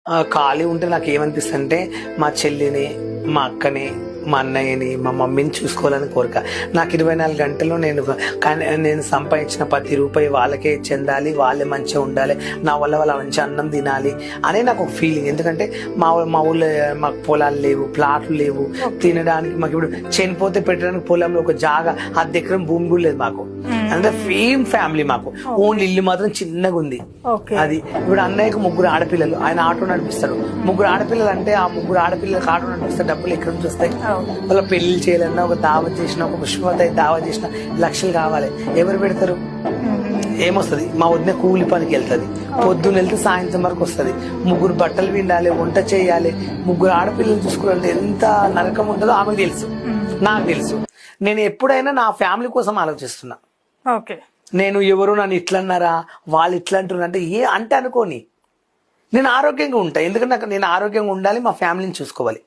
ఖాళీ ఉంటే నాకేమనిపిస్తుందంటే మా చెల్లిని, మా అక్కని, మా అన్నయ్యని, మా మమ్మీని చూసుకోవాలని కోరిక. నాకు 24 గంటలు నేను సంపాదించిన ప్రతి రూపాయి వాళ్ళకే చెందాలి, వాళ్ళే మంచిగా ఉండాలి, నా వల్ల వాళ్ళ మంచి అన్నం తినాలి అనే నాకు ఒక ఫీలింగ్. ఎందుకంటే మా ఊళ్ళో మాకు పొలాలు లేవు, ప్లాట్లు లేవు, తినడానికి మాకు ఇప్పుడు చనిపోతే పెట్టడానికి పొలంలో ఒక జాగా 10 ఎకరం భూమి కూడా లేదు మాకు. అంటే ఫేమ్ ఫ్యామిలీ మాకు. ఓన్లీ ఇల్లు మాత్రం చిన్నగా ఉంది. అది ఇప్పుడు అన్నయ్యకు 3 ఆడపిల్లలు, ఆయన ఆటో నడిపిస్తాడు. 3 ఆడపిల్లలు అంటే ఆ 3 ఆడపిల్లలకు ఆటో నడిపిస్తే డబ్బులు ఎక్కడి నుంచి వస్తాయి? వాళ్ళ పెళ్లి చేయాలన్నా, ఒక దావత్ చేసినా, ఒక పుష్పవతి దావత్ చేసినా లక్షలు కావాలి. ఎవరు పెడతారు? ఏమొస్తుంది? మా వదిన కూలి పనికి వెళ్తుంది, పొద్దున్న వెళ్తే సాయంత్రం వరకు వస్తుంది. 3 బట్టలు పిండాలి, వంట చేయాలి, 3 ఆడపిల్లలు చూసుకోవాలంటే ఎంత నరకం ఉంటుందో ఆమెకు తెలుసు, నాకు తెలుసు. నేను ఎప్పుడైనా నా ఫ్యామిలీ కోసం ఆలోచిస్తున్నా. నేను ఎవరు నన్ను ఇట్లా అన్నారా, వాళ్ళు ఇట్లా అంటున్నారు అంటే అంటే అనుకోని నేను ఆరోగ్యంగా ఉంటా. ఎందుకంటే నేను ఆరోగ్యంగా ఉండాలి, మా ఫ్యామిలీని చూసుకోవాలి.